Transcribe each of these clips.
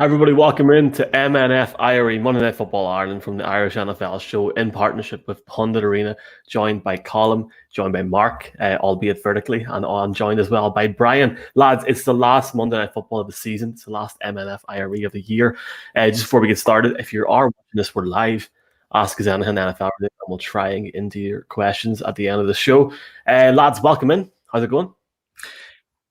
Everybody, welcome in to MNF IRE, Monday Night Football Ireland from the Irish NFL show in partnership with Pundit Arena, joined by Colin, joined by Mark, albeit vertically, and I'm joined as well by Brian. Lads, it's the last Monday Night Football of the season. It's the last MNF IRE of the year. Just before we get started, if you are watching this, we're live. Ask us anything NFL related, and we'll try and get into your questions at the end of the show. Lads, welcome in. How's it going?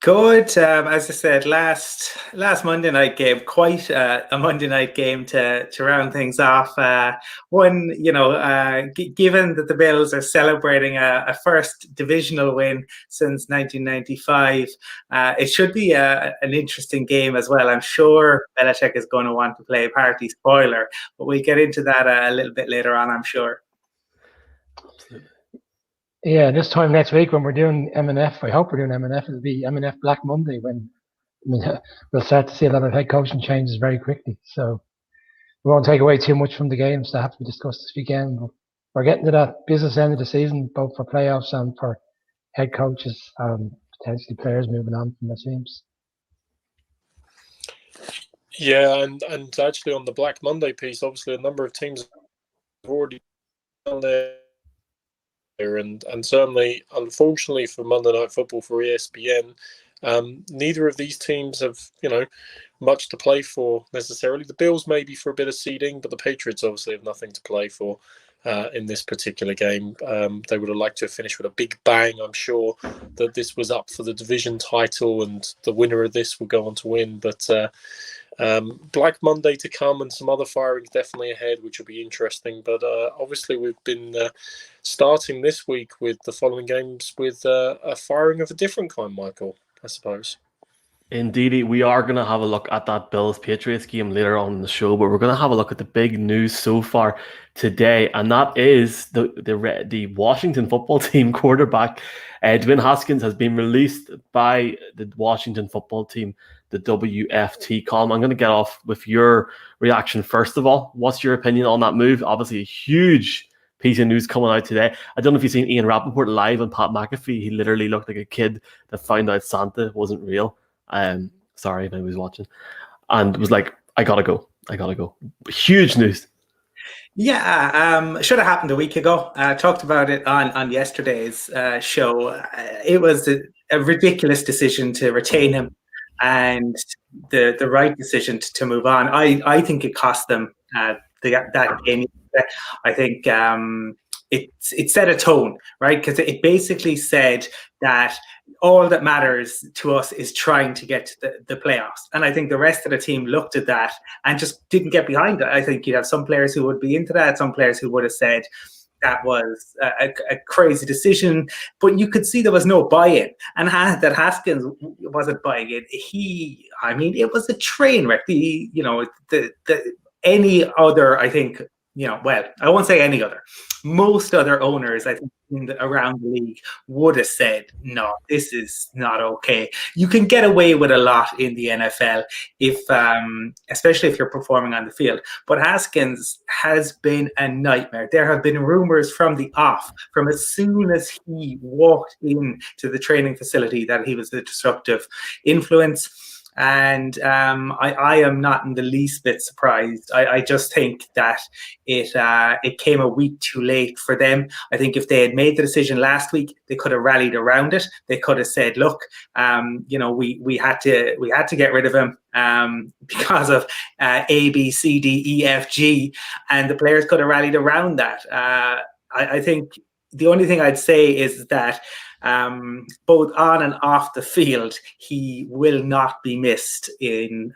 Good. As I said, last Monday night game, quite a Monday night game to round things off. Given that the Bills are celebrating a first divisional win since 1995, it should be an interesting game as well. I'm sure Belichick is going to want to play party spoiler, but we'll get into that a little bit later on, I'm sure. Yeah, this time next week when we're doing MNF, I hope we're doing MNF, it'll be MNF Black Monday when we'll start to see a lot of head coaching changes very quickly. So we won't take away too much from the games that have to be discussed this weekend. But we're getting to that business end of the season, both for playoffs and for head coaches and potentially players moving on from their teams. Yeah, and actually on the Black Monday piece, obviously a number of teams have already done their. And certainly, unfortunately for Monday Night Football for ESPN, neither of these teams have, much to play for necessarily. The Bills maybe for a bit of seeding, but the Patriots obviously have nothing to play for in this particular game. They would have liked to have finished with a big bang. I'm sure that this was up for the division title and the winner of this will go on to win. But Black Monday to come and some other firings definitely ahead, which will be interesting. But obviously we've been starting this week with the following games with a firing of a different kind, Michael, I suppose. Indeed, we are going to have a look at that Bills-Patriots game later on in the show, but we're going to have a look at the big news so far today, and that is the Washington football team quarterback, Dwayne Haskins, has been released by the Washington football team, the WFT column. I'm going to get off with your reaction first of all. What's your opinion on that move? Obviously, a huge piece of news coming out today. I don't know if you've seen Ian Rappaport live on Pat McAfee. He literally looked like a kid that found out Santa wasn't real. Sorry if anybody's watching. And was like, I gotta go. Huge news. Yeah, should have happened a week ago. I talked about it on yesterday's show. It was a ridiculous decision to retain him and the right decision to move on. I think it cost them that game. I think it set a tone, right? Because it basically said that all that matters to us is trying to get to the playoffs. And I think the rest of the team looked at that and just didn't get behind it. I think you'd have some players who would be into that, some players who would have said that was a crazy decision, but you could see there was no buy-in. And that Haskins wasn't buying it. It was a train wreck. Any other, I think, I won't say any other. Most other owners, I think, around the league would have said, no, this is not okay. You can get away with a lot in the NFL, especially if you're performing on the field. But Haskins has been a nightmare. There have been rumors from the off, from as soon as he walked into the training facility, that he was a disruptive influence. And I am not in the least bit surprised. I just think that it came a week too late for them. I think if they had made the decision last week, they could have rallied around it. They could have said, "Look, we had to get rid of him because of A, B, C, D, E, F, G," and the players could have rallied around that. I think the only thing I'd say is that both on and off the field, he will not be missed in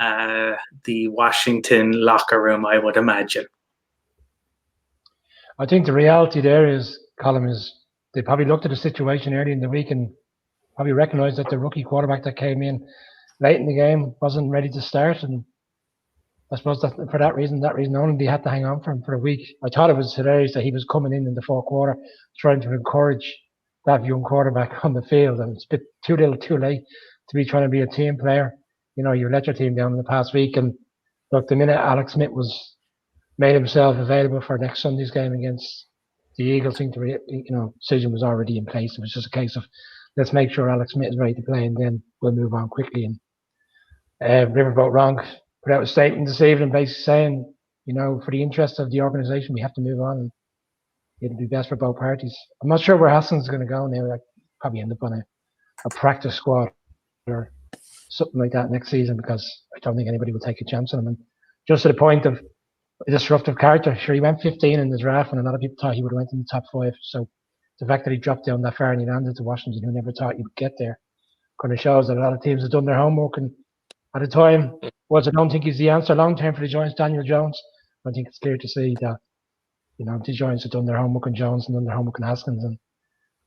the Washington locker room, I would imagine. I think the reality there is, Colin, is they probably looked at the situation early in the week and probably recognised that the rookie quarterback that came in late in the game wasn't ready to start. And I suppose that for that reason only, they had to hang on for him for a week. I thought it was hilarious that he was coming in the fourth quarter trying to encourage that young quarterback on the field, and it's a bit too little too late to be trying to be a team player. You let your team down in the past week, and look, the minute Alex Smith made himself available for next Sunday's game against the Eagles, I think the decision was already in place. It was just a case of, let's make sure Alex Smith is ready to play, and then we'll move on quickly. And Riverboat wrong. put out a statement this evening basically saying, for the interest of the organisation, we have to move on. And it'll be best for both parties. I'm not sure where Haskins is going to go now. Like, probably end up on a practice squad or something like that next season, because I don't think anybody will take a chance on him. And just to the point of a disruptive character, sure, he went 15 in the draft when a lot of people thought he would have went in the top 5. So the fact that he dropped down that far and he landed to Washington, who never thought he would get there, kind of shows that a lot of teams have done their homework. And at the time, I don't think he's the answer long term for the Giants, Daniel Jones. I think it's clear to see that, the Giants have done their homework on Jones and done their homework on Haskins. And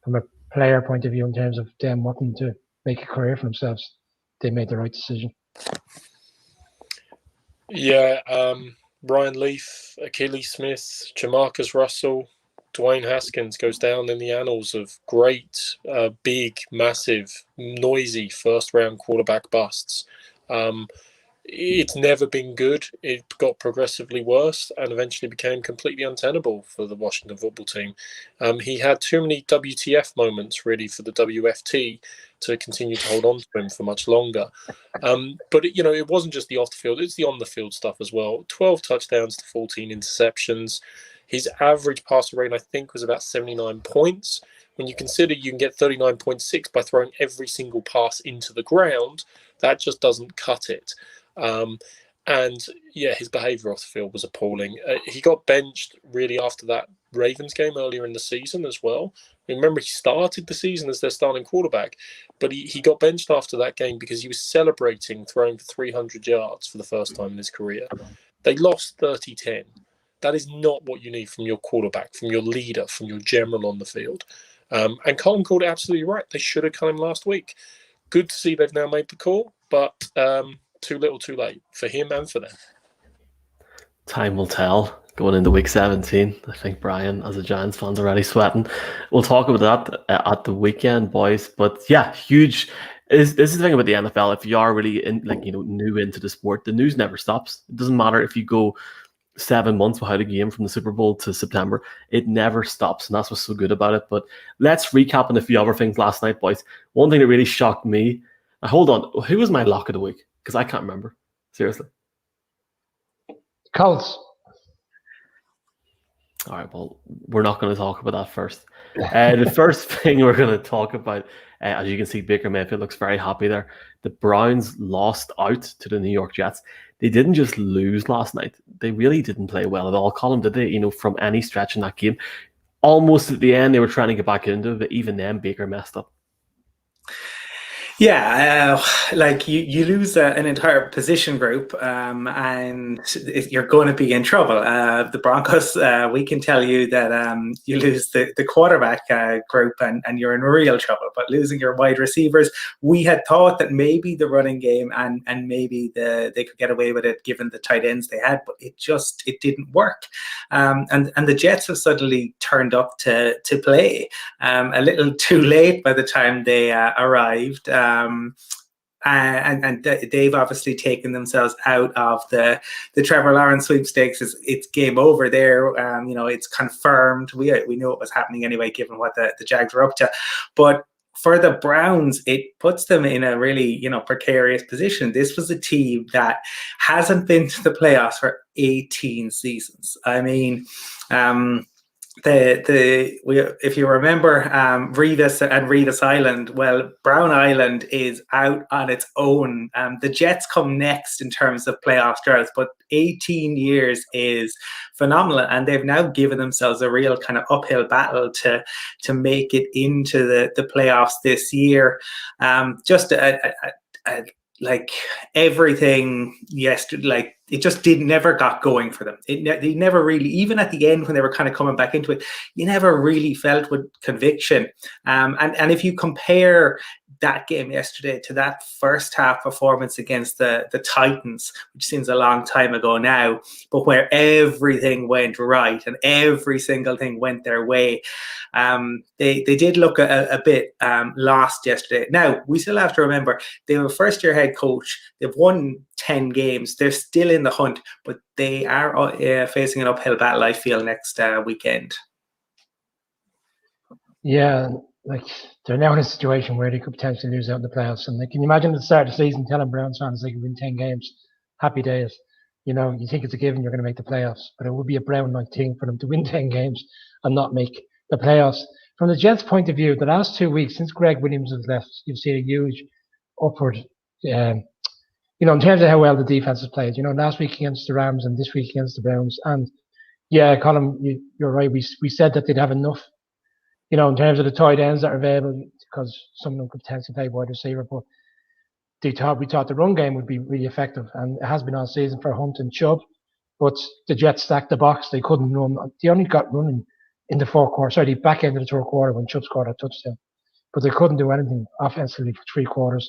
from a player point of view, in terms of them wanting to make a career for themselves, they made the right decision. Yeah, Ryan Leaf, Achilles Smith, Jamarcus Russell, Dwayne Haskins goes down in the annals of great, big, massive, noisy first-round quarterback busts. It's never been good. It got progressively worse and eventually became completely untenable for the Washington football team. He had too many WTF moments, really, for the WFT to continue to hold on to him for much longer. But, it wasn't just the off-the-field. It's the on-the-field stuff as well. 12 touchdowns to 14 interceptions. His average passer rate, I think, was about 79 points. When you consider you can get 39.6 by throwing every single pass into the ground, that just doesn't cut it. And yeah, his behaviour off the field was appalling. He got benched really after that Ravens game earlier in the season as well. Remember, he started the season as their starting quarterback, but he got benched after that game because he was celebrating throwing for 300 yards for the first time in his career. They lost 30-10. That is not what you need from your quarterback, from your leader, from your general on the field. And Colin called it absolutely right. They should have cut him last week. Good to see they've now made the call, but too little too late for him and for them. Time will tell going into week 17. I think Brian, as a Giants fan's already sweating. We'll talk about that at the weekend, boys. But yeah, huge. This is the thing about the NFL. If you are really new into the sport, the news never stops. It doesn't matter if you go 7 months without a game from the Super Bowl to September. It never stops, and that's what's so good about it. But let's recap on a few other things last night, boys. One thing that really shocked me. Hold on, who was my lock of the week? Because I can't remember. Seriously. Colts. All right, well, we're not going to talk about that first. The first thing we're going to talk about, as you can see, Baker Mayfield looks very happy there. The Browns lost out to the New York Jets. They didn't just lose last night. They really didn't play well at all. Colin, did they? From any stretch in that game. Almost at the end, they were trying to get back into it, but even then, Baker messed up. Yeah, you lose an entire position group, and you're going to be in trouble. The Broncos, we can tell you that you lose the quarterback group, and you're in real trouble. But losing your wide receivers, we had thought that maybe the running game and maybe they could get away with it given the tight ends they had, but it didn't work. And the Jets have suddenly turned up to play a little too late by the time they arrived. And they've obviously taken themselves out of the Trevor Lawrence sweepstakes. It's game over there. It's confirmed. We knew it was happening anyway, given what the Jags were up to. But for the Browns, it puts them in a really, precarious position. This was a team that hasn't been to the playoffs for 18 seasons. I mean, if you remember Revis and Revis Island, well, Brown Island is out on its own. The Jets come next in terms of playoff droughts, but 18 years is phenomenal, and they've now given themselves a real kind of uphill battle to make it into the playoffs this year. Like everything yesterday, like it just never got going for them. They never really, even at the end when they were kind of coming back into it, you never really felt with conviction. And if you compare that game yesterday to that first half performance against the Titans, which seems a long time ago now, but where everything went right and every single thing went their way, they did look a bit lost yesterday. Now, we still have to remember, they have a first-year head coach. They've won 10 games. They're still in the hunt, but they are facing an uphill battle, I feel, next weekend. Yeah, they're now in a situation where they could potentially lose out in the playoffs. And can you imagine at the start of the season telling Browns fans they could win 10 games? happy days. You know, you think it's a given you're going to make the playoffs, but it would be a Brown-like thing for them to win 10 games and not make the playoffs. From the Jets' point of view, the last 2 weeks since Greg Williams has left, you've seen a huge upward, you know, in terms of how well the defense has played. You know, last week against the Rams and this week against the Browns. And yeah, Colin, you're right. We said that they'd have enough, you know, in terms of the tight ends that are available, because some of them could potentially play wide receiver, but we thought the run game would be really effective, and it has been all season for Hunt and Chubb. But the Jets stacked the box; they couldn't run. They only got running in the fourth quarter. Sorry, the back end of the third quarter when Chubb scored a touchdown, but they couldn't do anything offensively for 3 quarters.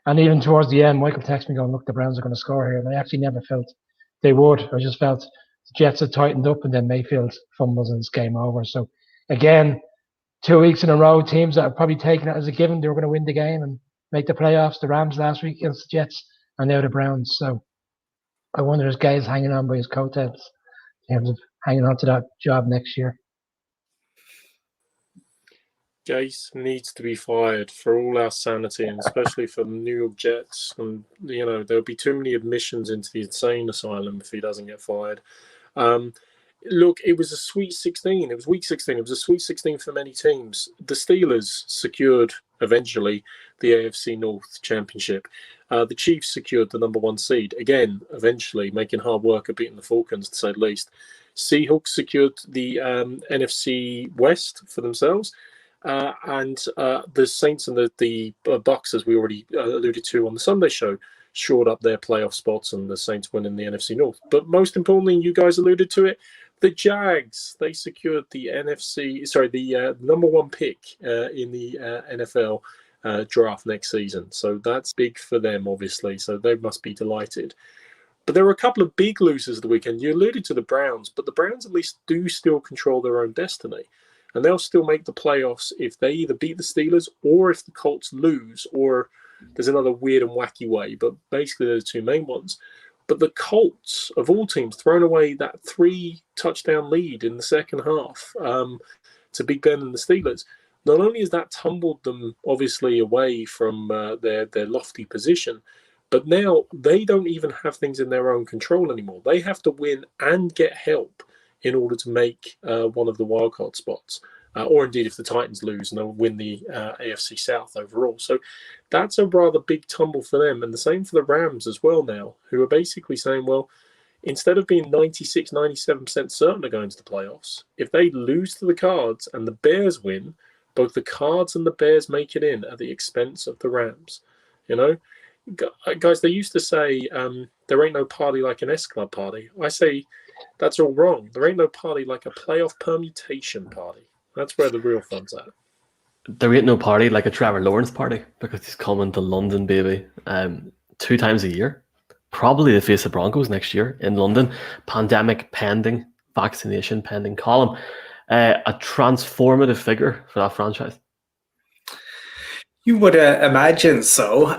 And even towards the end, Michael texted me going, "Look, the Browns are going to score here," and I actually never felt they would. I just felt the Jets had tightened up, and then Mayfield fumbles and it's game over. So again, 2 weeks in a row, teams that are probably taking it as a given they were going to win the game and make the playoffs. The Rams last week against the Jets, and now the Browns. So I wonder if Gay's hanging on by his coattails in terms of hanging on to that job next year. Gase needs to be fired for all our sanity, and especially for the New York Jets. And you know, there'll be too many admissions into the insane asylum if he doesn't get fired. Look, it was a Sweet 16. It was Week 16. It was a Sweet 16 for many teams. The Steelers secured eventually the AFC North Championship. The Chiefs secured the #1 seed, again, eventually, making hard work of beating the Falcons, to say the least. Seahawks secured the NFC West for themselves. And the Saints and the Bucks, as we already alluded to on the Sunday show, shored up their playoff spots, and the Saints winning the NFC North. But most importantly, you guys alluded to it, the Jags, they secured the #1 pick in the NFL draft next season. So that's big for them, obviously. So they must be delighted. But there were a couple of big losers of the weekend. You alluded to the Browns, but the Browns at least do still control their own destiny. And they'll still make the playoffs if they either beat the Steelers or if the Colts lose, or there's another weird and wacky way. But basically, they're the two main ones. But the Colts, of all teams, thrown away that 3-touchdown lead in the second half to Big Ben and the Steelers. Not only has that tumbled them, obviously, away from their lofty position, but now they don't even have things in their own control anymore. They have to win and get help in order to make one of the wildcard spots. Or indeed, if the Titans lose, and they'll win the AFC South overall. So that's a rather big tumble for them. And the same for the Rams as well now, who are basically saying, well, instead of being 96, 97% certain of going to the playoffs, if they lose to the Cards and the Bears win, both the Cards and the Bears make it in at the expense of the Rams. You know, guys, they used to say there ain't no party like an S-Club party. I say that's all wrong. There ain't no party like a playoff permutation party. That's where the real fun's at. There ain't no party like a Trevor Lawrence party, because he's coming to London, baby, 2 times a year. Probably the face of Broncos next year in London. Pandemic pending, vaccination pending. Colin, a transformative figure for that franchise. You would imagine so.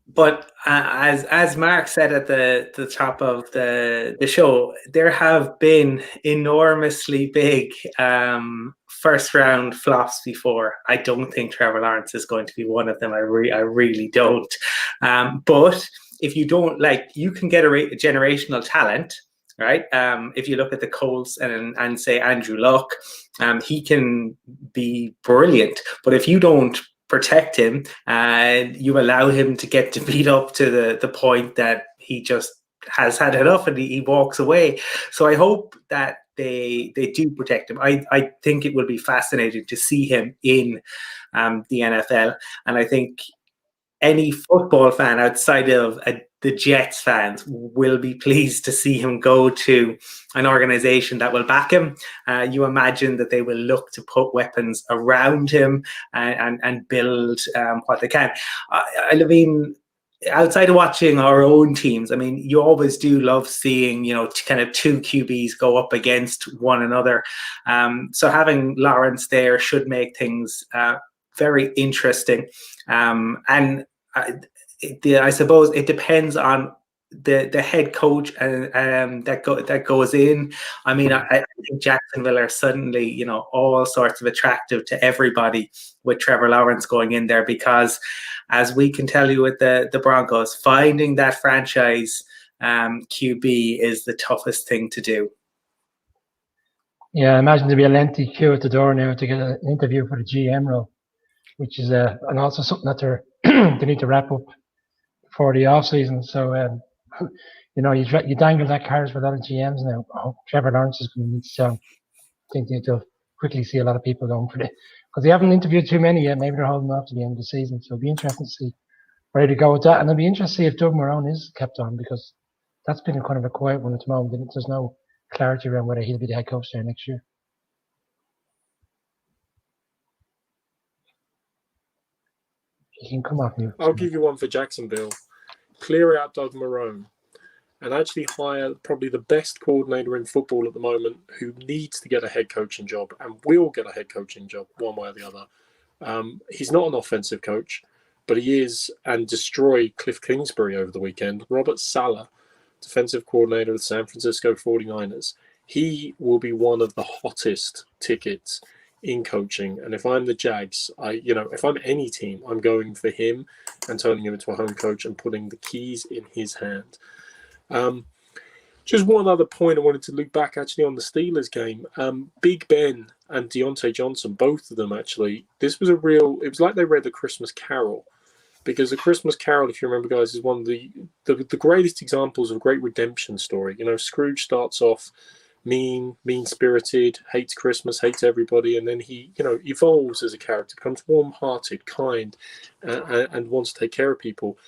But as Mark said at the top of the show, there have been enormously big first round flops before. I don't think Trevor Lawrence is going to be one of them. I really don't. But if you don't, like, you can get a generational talent, right? If you look at the Colts and say Andrew Luck, he can be brilliant. But if you don't protect him and you allow him to get beat up to the point that he just has had enough and he walks away. So I hope that they do protect him. I think it will be fascinating to see him in the NFL. And I think any football fan outside of the Jets fans will be pleased to see him go to an organization that will back him. You imagine that they will look to put weapons around him and build what they can. I mean, outside of watching our own teams, I mean, you always do love seeing, kind of 2 QBs go up against one another. So having Lawrence there should make things very interesting. And I suppose it depends on the head coach that goes in. I mean, I think Jacksonville are suddenly, you know, all sorts of attractive to everybody with Trevor Lawrence going in there, because as we can tell you with the Broncos, finding that franchise QB is the toughest thing to do. Yeah, I imagine there'll be a lengthy queue at the door now to get an interview for the GM role, which is and also something that they need to wrap up for the off season. So you know, you dangle that carrot for a lot of GMs now. Oh, Trevor Lawrence is going to need to. I think they'll quickly see a lot of people going for it, because they haven't interviewed too many yet. Maybe they're holding off to the end of the season. So it'll be interesting to see where they go with that, and it'll be interesting to see if Doug Marrone is kept on, because that's been kind of a quiet one at the moment. There's no clarity around whether he'll be the head coach there next year. He can come off mute. I'll give you one for Jacksonville. Clear out Doug Marrone and actually hire probably the best coordinator in football at the moment, who needs to get a head coaching job and will get a head coaching job one way or the other. He's not an offensive coach, but he is, and destroyed Cliff Kingsbury over the weekend. Robert Saleh, defensive coordinator of the San Francisco 49ers. He will be one of the hottest tickets in coaching. And if I'm the Jags, if I'm any team, I'm going for him and turning him into a home coach and putting the keys in his hand. Just one other point I wanted to look back actually on the Steelers game. Big Ben and Deontay Johnson, both of them actually, it was like they read the Christmas Carol. Because the Christmas Carol, if you remember, guys, is one of the greatest examples of a great redemption story. You know, Scrooge starts off mean-spirited, hates Christmas, hates everybody, and then he, evolves as a character, becomes warm-hearted, kind, and wants to take care of people.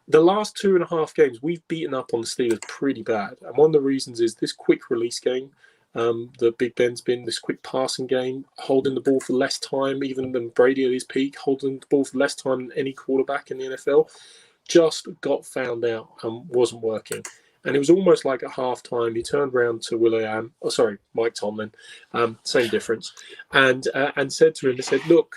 The last 2.5 games, we've beaten up on the Steelers pretty bad. And one of the reasons is this quick release game. The Big Ben's been this quick passing game, holding the ball for less time, even than Brady at his peak, holding the ball for less time than any quarterback in the NFL, just got found out and wasn't working. And it was almost like at halftime, he turned around to Mike Tomlin, same difference, and said to him, he said, look,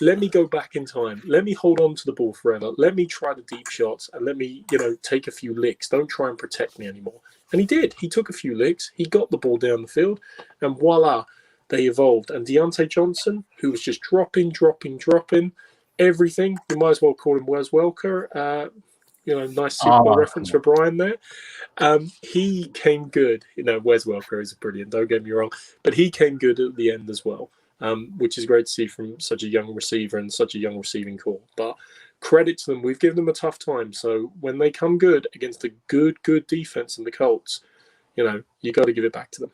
let me go back in time. Let me hold on to the ball forever. Let me try the deep shots and let me, take a few licks. Don't try and protect me anymore. And he did. He took a few licks. He got the ball down the field, and voila, they evolved. And Deontay Johnson, who was just dropping everything. You might as well call him Wes Welker. Nice Super Bowl reference for Brian there. He came good. Wes Welker is brilliant, don't get me wrong. But he came good at the end as well, which is great to see from such a young receiver and such a young receiving core. But credit to them. We've given them a tough time. So when they come good against a good defense in the Colts, you got to give it back to them.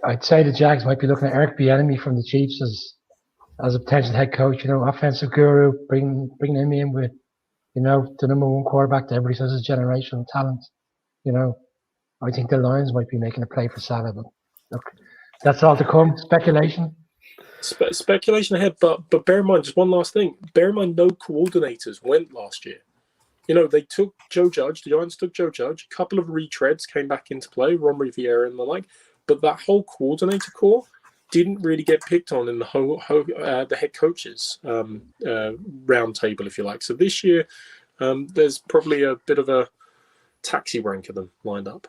I'd say the Jags might be looking at Eric Bieniemy from the Chiefs as a potential head coach. Offensive guru, bring him in with, the number one quarterback that everybody says is generational talent. I think the Lions might be making a play for Salah, but look, that's all to come. Speculation. Speculation ahead, but bear in mind, just one last thing. Bear in mind, no coordinators went last year. They took Joe Judge. The Giants took Joe Judge. A couple of retreads came back into play, Ron Rivera and the like. But that whole coordinator core didn't really get picked on in the head coaches round table, if you like. So this year, there's probably a bit of a taxi rank of them lined up.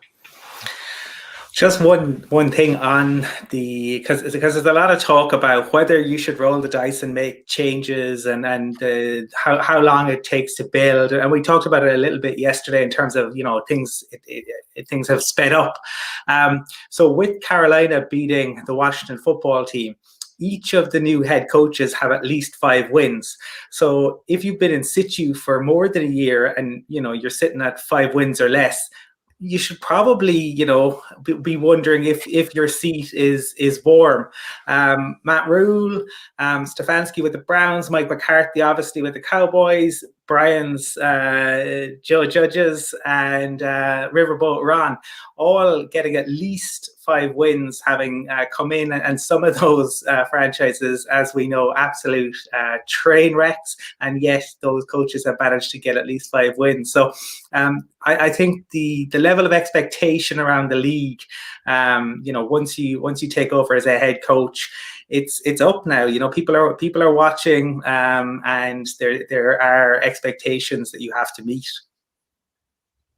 Just one thing on because there's a lot of talk about whether you should roll the dice and make changes and how long it takes to build, and we talked about it a little bit yesterday in terms of things have sped up. So with Carolina beating the Washington football team, each of the new head coaches have at least 5 wins. So if you've been in situ for more than a year and you're sitting at 5 wins or less, you should probably, be wondering if your seat is warm. Matt Rule, Stefanski with the Browns, Mike McCarthy obviously with the Cowboys, Brian's Joe Judges, and Riverboat Ron, all getting at least 5 wins, having come in, and some of those franchises, as we know, absolute train wrecks, and yet those coaches have managed to get at least 5 wins. So I think the level of expectation around the league, once you take over as a head coach, it's up now. People are watching, and there are expectations that you have to meet.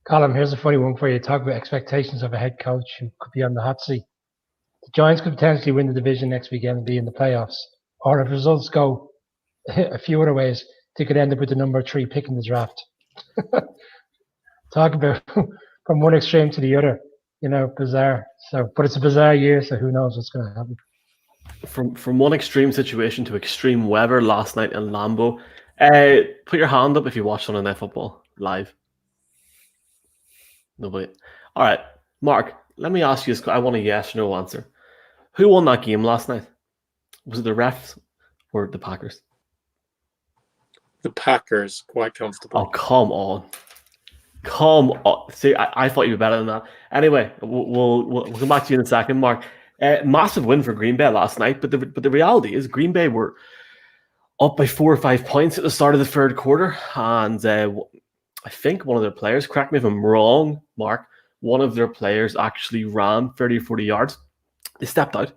Colin, here's a funny one for you. Talk about expectations of a head coach who could be on the hot seat. The Giants could potentially win the division next weekend and be in the playoffs. Or if results go a few other ways, they could end up with the number 3 pick in the draft. Talk about from one extreme to the other, bizarre. So, but it's a bizarre year, so who knows what's going to happen. From one extreme situation to extreme weather last night in Lambeau. Put your hand up if you watched Sunday Night Football live. Nobody. All right, Mark, let me ask you this. I want a yes or no answer. Who won that game last night? Was it the refs or the Packers? The Packers, quite comfortable. Oh, come on. Come on. See, I thought you were better than that. Anyway, we'll come back to you in a second, Mark. Massive win for Green Bay last night, but the reality is Green Bay were up by 4 or 5 points at the start of the third quarter, and I think one of their players, correct me if I'm wrong, Mark, one of their players actually ran 30 or 40 yards. They stepped out,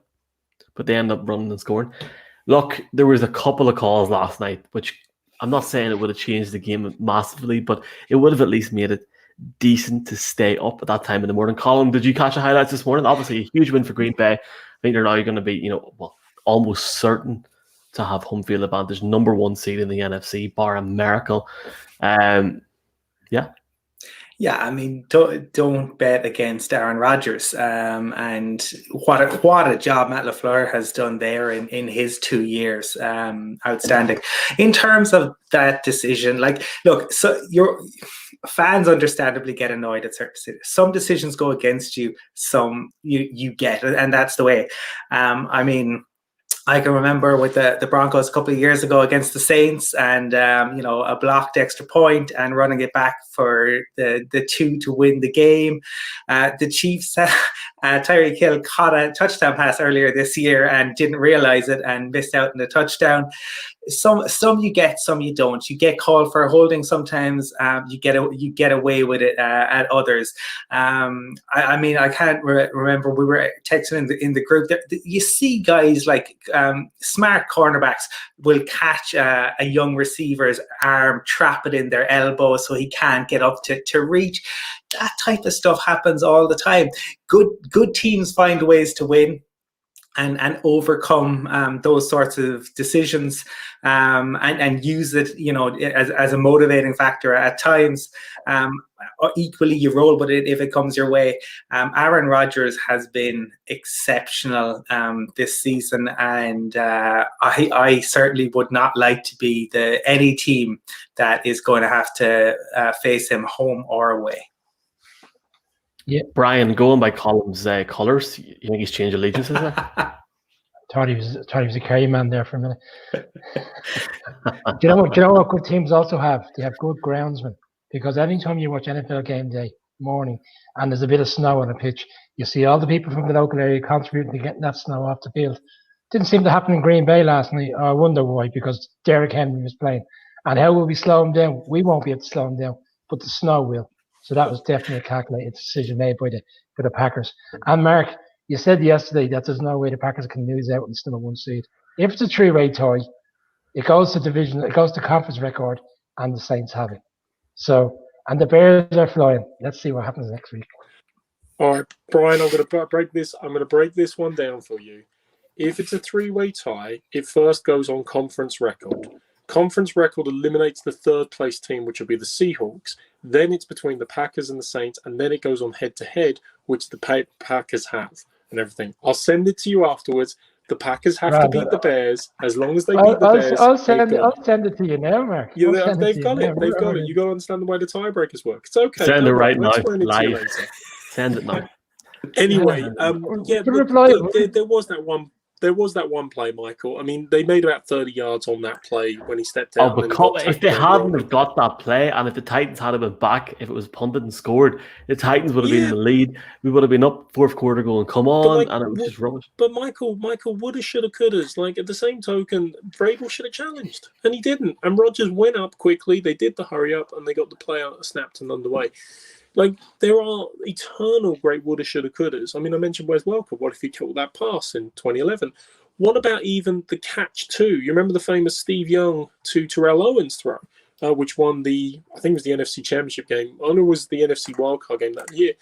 but they ended up running and scoring. Look, there was a couple of calls last night, which I'm not saying it would have changed the game massively, but it would have at least made it decent to stay up at that time in the morning. Colin, did you catch the highlights this morning? Obviously, a huge win for Green Bay. I think they're now going to be, almost certain to have home field advantage, number 1 seed in the NFC, bar a miracle. Yeah, I mean, don't bet against Aaron Rodgers. And what a job Matt LaFleur has done there in his 2 years. Outstanding. In terms of that decision, look, so your fans understandably get annoyed at certain decisions. Some decisions go against you, some you get, and that's the way. I mean, I can remember with the Broncos a couple of years ago against the Saints, and a blocked extra point and running it back for the 2 to win the game. The Chiefs, Tyreek Hill caught a touchdown pass earlier this year and didn't realize it and missed out on the touchdown. Some you get, some you don't. You get called for holding sometimes. You get away with it at others. I mean, I can't remember. We were texting in the group. You see guys like smart cornerbacks will catch a young receiver's arm, trap it in their elbow so he can't get up to reach. That type of stuff happens all the time. Good teams find ways to win and overcome those sorts of decisions, and use it, as a motivating factor at times. Equally, you roll with it if it comes your way. Aaron Rodgers has been exceptional this season, and I certainly would not like to be any team that is going to have to face him home or away. Yeah, Brian, going by Colin's colours, you think he's changed allegiances there? thought he was a Kerry man there for a minute. Do you know what good teams also have? They have good groundsmen, because anytime you watch NFL game day morning and there's a bit of snow on the pitch, you see all the people from the local area contributing to getting that snow off the field. Didn't seem to happen in Green Bay last night. I wonder why, because Derrick Henry was playing. And how will we slow him down? We won't be able to slow him down, but the snow will. So that was definitely a calculated decision made by the Packers. And Mark, you said yesterday that there's no way the Packers can lose out and still a 1 seed. If it's a 3-way tie, it goes to division, it goes to conference record, and the Saints have it. So, and the Bears are flying. Let's see what happens next week. All right, Brian, I'm going to break this. I'm going to break this one down for you. If it's a 3-way tie, it first goes on conference record. Conference record eliminates the third place team, which will be the Seahawks. Then it's between the Packers and the Saints, and then it goes on head-to-head, which the Packers have and everything. I'll send it to you afterwards. The Packers have to beat the Bears. As long as they beat the Bears, I'll send it to you now, Mark. They've got it. They've got it. You got to understand the way the tiebreakers work. It's okay. Send it right now, live. Send it now. Anyway, there was that one. There was that one play, Michael. I mean, they made about 30 yards on that play when he stepped out. But if they hadn't have got that play, and if the Titans had been back, if it was Pundit and scored, the Titans would have been in the lead. We would have been up fourth quarter going, come on, and it was just rubbish. But Michael woulda, shoulda, couldas. Like, at the same token, Vrabel should have challenged, and he didn't. And Rodgers went up quickly. They did the hurry up, and they got the play out, snapped and underway. Like, there are eternal great woulda, shoulda, couldas. I mean, I mentioned Wes Welker. What if he caught that pass in 2011? What about even the catch too? You remember the famous Steve Young to Terrell Owens throw? which won I think it was the NFC Championship game. I know it was the NFC Wildcard game that year.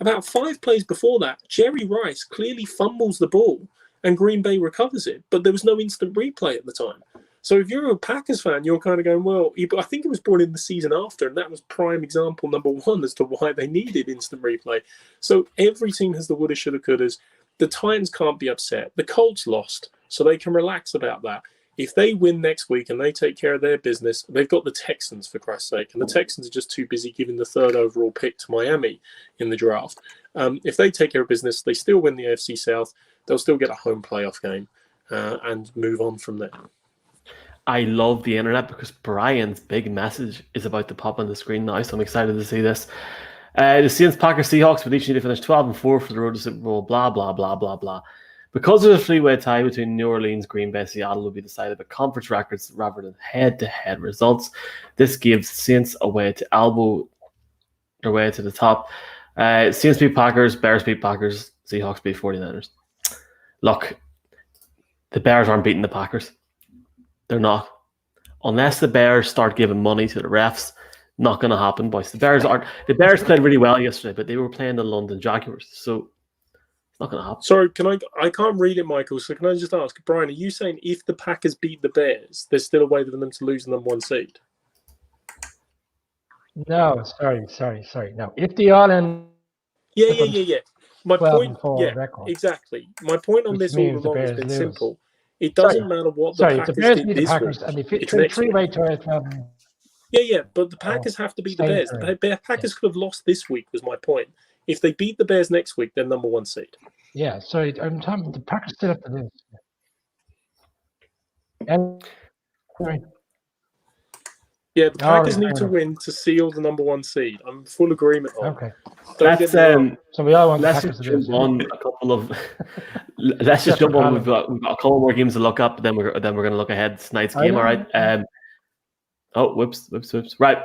About 5 plays before that, Jerry Rice clearly fumbles the ball and Green Bay recovers it, but there was no instant replay at the time. So if you're a Packers fan, you're kind of going, well, I think it was brought in the season after, and that was prime example number 1 as to why they needed instant replay. So every team has the woulda, shoulda, couldas. The Titans can't be upset. The Colts lost, so they can relax about that. If they win next week and they take care of their business, they've got the Texans, for Christ's sake, and the Texans are just too busy giving the 3rd overall pick to Miami in the draft. If they take care of business, they still win the AFC South, they'll still get a home playoff game and move on from there. I love the internet because Brian's big message is about to pop on the screen now, so I'm excited to see this. The Saints, Packers, Seahawks would each need to finish 12-4 for the road to Super Bowl, blah, blah, blah, blah, blah. Because there's a three-way tie between New Orleans, Green Bay, Seattle will be decided by conference records rather than head-to-head results. This gives Saints a way to elbow their way to the top. Saints beat Packers, Bears beat Packers, Seahawks beat 49ers. Look, the Bears aren't beating the Packers. They're not. Unless the Bears start giving money to the refs, not going to happen, boys. The Bears played really well yesterday, but they were playing the London Jaguars, so it's not going to happen. Sorry, I can't read it, Michael, so can I just ask, Brian, are you saying if the Packers beat the Bears, there's still a way for them to lose the number 1 seed? No, sorry. No, if the All-In... Yeah. My point, record, exactly. My point on this all along has been simple. It doesn't matter what the Packers did this week. And it's a three-way tie. Yeah, but the Packers have to beat the Bears. The Packers could have lost this week, was my point. If they beat the Bears next week, they're number 1 seed. Yeah, sorry, I'm talking the Packers still have to lose. And sorry. Yeah, the Packers need to win to seal the number 1 seed. I'm in full agreement on. Okay. So we all want let's just jump on a couple of. Let's just jump on. We've got a couple more games to look up. But then we're going to look ahead to tonight's game. All right. Whoops. Right,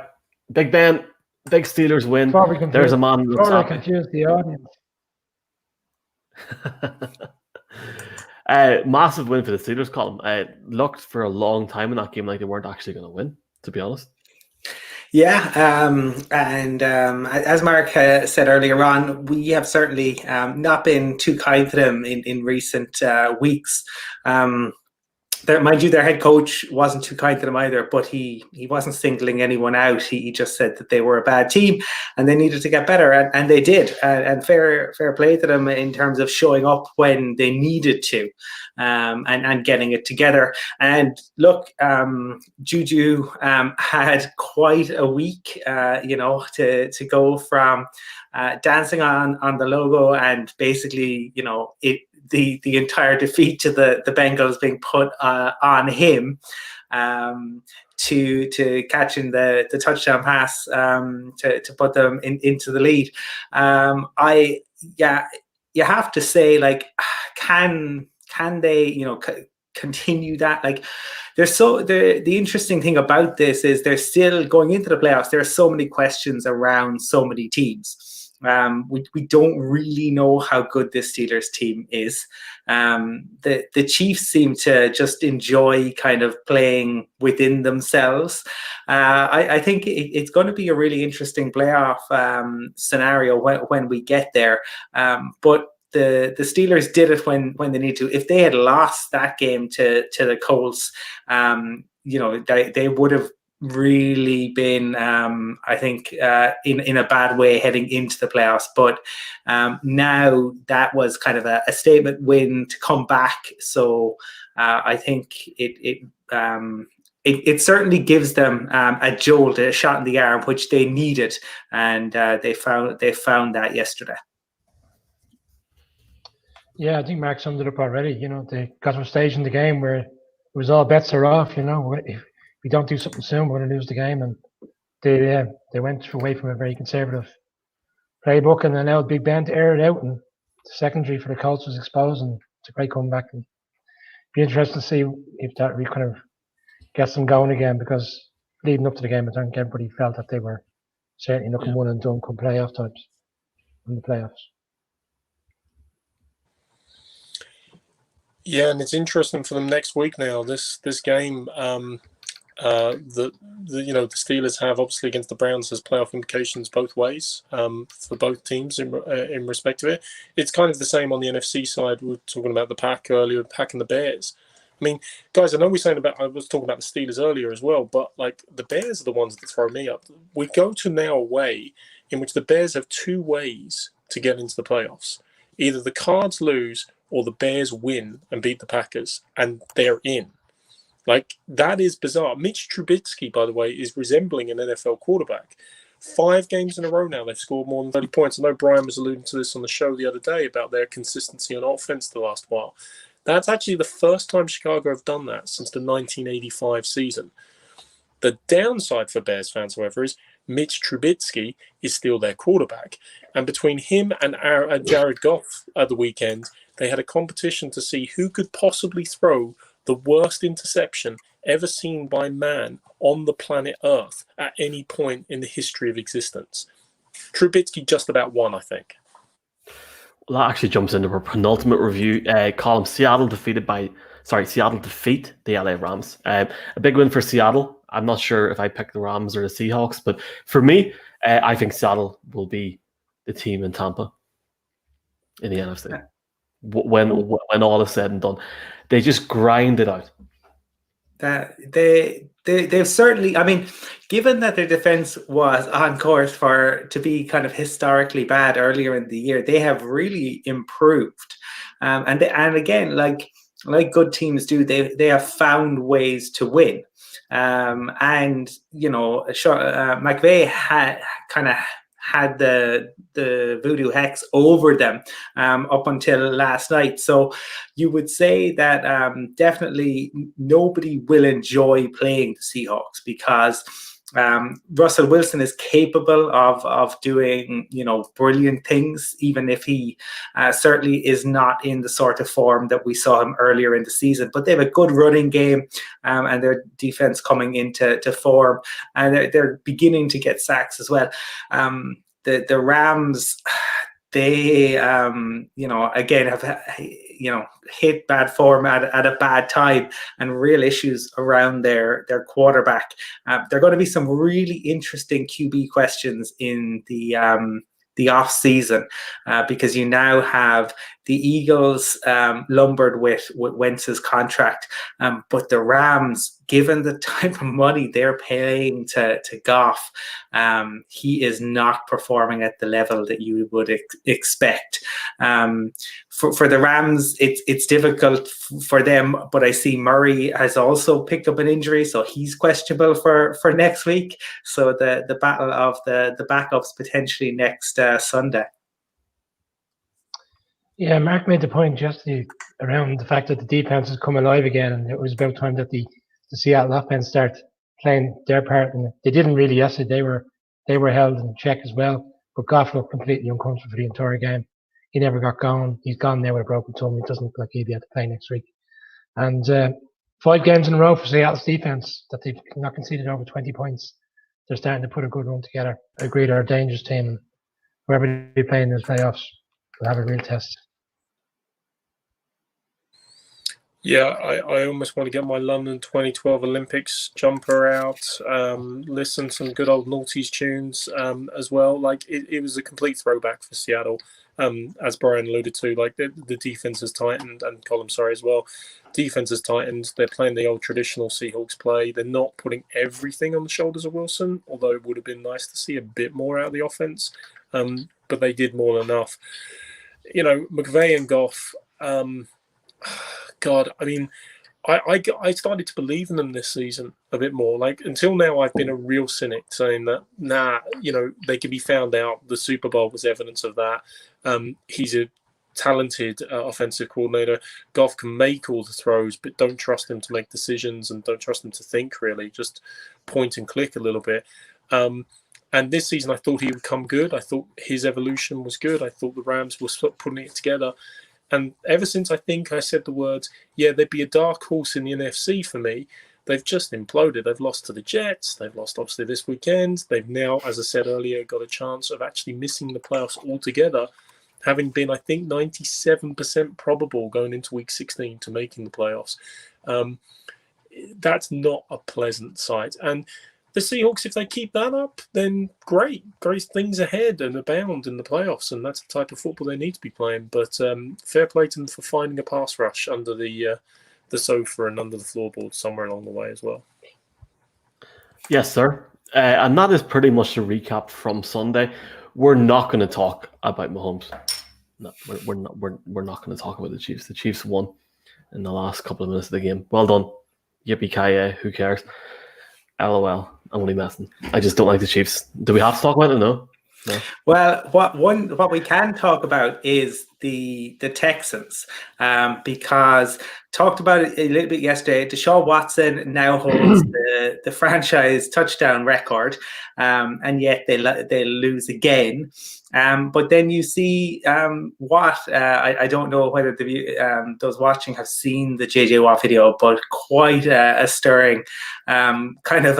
Big Ben, big Steelers win. There's a man who looks happy. Confuse the audience. Massive win for the Steelers, Colin. Looked for a long time in that game like they weren't actually going to win, to be honest. Yeah, and as Mark said earlier on, we have certainly not been too kind to them in recent weeks. Mind you, their head coach wasn't too kind to them either, but he wasn't singling anyone out. He just said that they were a bad team and they needed to get better, and they did. And fair play to them in terms of showing up when they needed to, and getting it together. And look, Juju had quite a week, to go from dancing on the logo and basically, the entire defeat to the Bengals being put on him, to catching the touchdown pass to put them into the lead. You have to say, like, can they continue that? Like, the interesting thing about this is they're still going into the playoffs. There are so many questions around so many teams. We don't really know how good this Steelers team is. The Chiefs seem to just enjoy kind of playing within themselves. I think it's going to be a really interesting playoff scenario when we get there. But the Steelers did it when they need to. If they had lost that game to the Colts, they would have really been, I think, in a bad way heading into the playoffs. But now that was kind of a statement win to come back. So I think it certainly gives them a jolt, a shot in the arm, which they needed, and they found that yesterday. Yeah, I think Mark summed it up already. They got to a stage in the game where it was all bets are off. If we don't do something soon, we're going to lose the game. And they went away from a very conservative playbook and allowed Big Ben to air it out. And the secondary for the Colts was exposed, and it's a great comeback. And be interesting to see if that really kind of gets them going again, because leading up to the game, I think everybody felt that they were certainly looking one and done come playoff times in the playoffs. Yeah, and it's interesting for them next week now. This game the Steelers have obviously against the Browns has playoff implications both ways for both teams in respect of it. It's kind of the same on the NFC side. We were talking about the Pack earlier, Pack and the Bears. I mean, guys, I know I was talking about the Steelers earlier as well, but like the Bears are the ones that throw me up. We go to now a way in which the Bears have two ways to get into the playoffs. Either the Cards lose or the Bears win and beat the Packers, and they're in. Like, that is bizarre. Mitch Trubisky, by the way, is resembling an NFL quarterback. 5 games in a row now, they've scored more than 30 points. I know Brian was alluding to this on the show the other day about their consistency on offense the last while. That's actually the first time Chicago have done that since the 1985 season. The downside for Bears fans, however, is Mitch Trubisky is still their quarterback. And between him and Jared Goff at the weekend, they had a competition to see who could possibly throw the worst interception ever seen by man on the planet Earth at any point in the history of existence. Trubisky just about won, I think. Well, that actually jumps into our penultimate review column. Seattle defeat the LA Rams. A big win for Seattle. I'm not sure if I picked the Rams or the Seahawks, but for me, I think Seattle will be the team in Tampa in the NFC. When all is said and done, they just grind it out. That they've certainly, I mean, given that their defense was on course to be kind of historically bad earlier in the year, they have really improved. And again, like good teams do, they have found ways to win. And McVay had the voodoo hex over them up until last night. So you would say that definitely nobody will enjoy playing the Seahawks because Russell Wilson is capable of doing, brilliant things, even if he certainly is not in the sort of form that we saw him earlier in the season. But they have a good running game and their defense coming into form, and they're beginning to get sacks as well. The Rams, they again have hit bad form at a bad time and real issues around their quarterback. There are going to be some really interesting QB questions in the off season because you now have the Eagles lumbered with Wentz's contract, but the Rams, given the type of money they're paying to Goff, he is not performing at the level that you would expect. For the Rams, it's difficult for them, but I see Murray has also picked up an injury, so he's questionable for next week. So the battle of the backups potentially next Sunday. Yeah, Mark made the point yesterday around the fact that the defense has come alive again, and it was about time that the Seattle offense start playing their part. And they didn't really yesterday. They were held in check as well. But Goff looked completely uncomfortable for the entire game. He never got going. He's gone there with a broken thumb. It doesn't look like he'll be able to play next week. And 5 games in a row for Seattle's defense that they've not conceded over 20 points. They're starting to put a good run together. I agree, they're a dangerous team. And whoever they play in those playoffs will have a real test. Yeah, I almost want to get my London 2012 Olympics jumper out, listen to some good old noughties tunes as well. Like, it was a complete throwback for Seattle, as Brian alluded to. Like, the defense has tightened, and Colin, sorry, as well. Defense has tightened. They're playing the old traditional Seahawks play. They're not putting everything on the shoulders of Wilson, although it would have been nice to see a bit more out of the offense. But they did more than enough. McVay and Goff... God, I mean, I started to believe in them this season a bit more. Like, until now, I've been a real cynic saying that, they can be found out. The Super Bowl was evidence of that. He's a talented offensive coordinator. Goff can make all the throws, but don't trust him to make decisions and don't trust him to think, really. Just point and click a little bit. And this season, I thought he would come good. I thought his evolution was good. I thought the Rams were putting it together. And ever since I think I said the words, they'd be a dark horse in the NFC for me, they've just imploded. They've lost to the Jets. They've lost, obviously, this weekend. They've now, as I said earlier, got a chance of actually missing the playoffs altogether, having been, I think, 97% probable going into Week 16 to making the playoffs. that's not a pleasant sight. And the Seahawks, if they keep that up, then great things ahead and abound in the playoffs, and that's the type of football they need to be playing. But fair play to them for finding a pass rush under the sofa and under the floorboard somewhere along the way as well. Yes, sir. And that is pretty much the recap from Sunday. We're not going to talk about Mahomes. No, we're not. We're not going to talk about the Chiefs. The Chiefs won in the last couple of minutes of the game. Well done. Yippee-ki-yay. Who cares? LOL. I'm only messing. I just don't like the Chiefs. Do we have to talk about it? No. Well, what we can talk about is the Texans, because talked about it a little bit yesterday. Deshaun Watson now holds the franchise touchdown record, and yet they lose again. But then you see I don't know whether those watching have seen the JJ Watt video, but quite a stirring kind of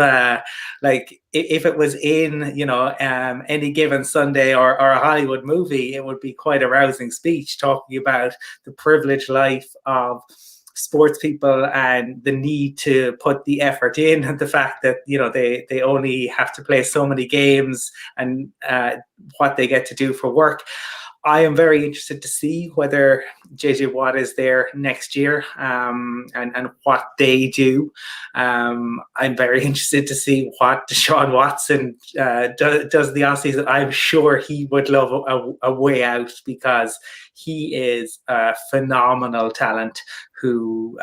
like if it was in any given Sunday or a Hollywood movie, it would be quite a rousing speech talking about the privileged life of sports people and the need to put the effort in, and the fact that they only have to play so many games and what they get to do for work. I am very interested to see whether JJ Watt is there next year, and what they do. I'm very interested to see what Deshaun Watson does the offseason. I'm sure he would love a way out, because he is a phenomenal talent who,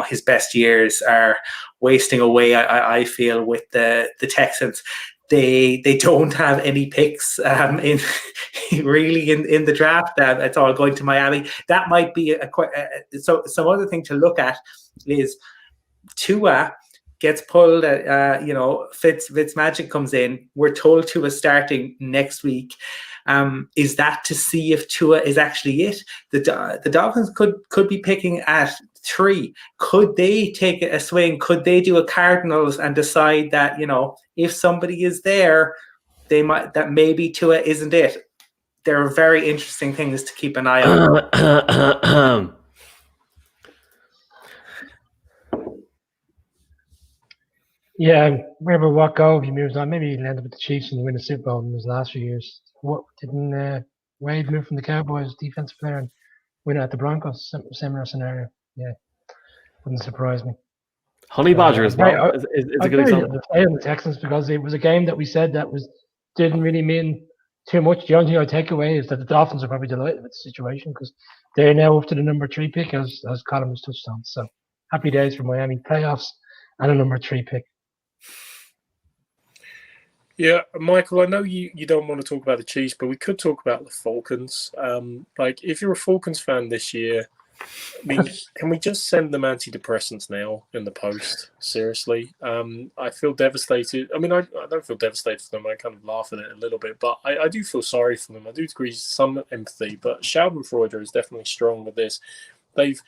his best years are wasting away, I feel, with the Texans. They don't have any picks in the draft. It's all going to Miami. That might be so. Some other thing to look at is Tua gets pulled. Fitz Magic comes in. We're told Tua starting next week. Is that to see if Tua is actually it? The Dolphins could be picking at 3. Could they take a swing? Could they do a Cardinals and decide that if somebody is there, that maybe Tua isn't it? There are very interesting things to keep an eye on. Yeah, wherever Watt go, if he moves on, maybe he'll end up with the Chiefs and win the Super Bowl in his last few years. What didn't Wade move from the Cowboys defensive player and win at the Broncos? Similar scenario. Yeah, wouldn't surprise me. Honey Badger as well is a good example. I on the Texans, because it was a game that we said didn't really mean too much. The only thing I take away is that the Dolphins are probably delighted with the situation, because they're now up to the number 3 pick, as Colin has touched on. So happy days for Miami, playoffs and a number 3 pick. Yeah, Michael, I know you don't want to talk about the Chiefs, but we could talk about the Falcons. If you're a Falcons fan this year, I mean, can we just send them antidepressants now in the post? Seriously. I feel devastated. I mean, I don't feel devastated for them. I kind of laugh at it a little bit, but I do feel sorry for them. I do agree some empathy, but Schadenfreude is definitely strong with this. They've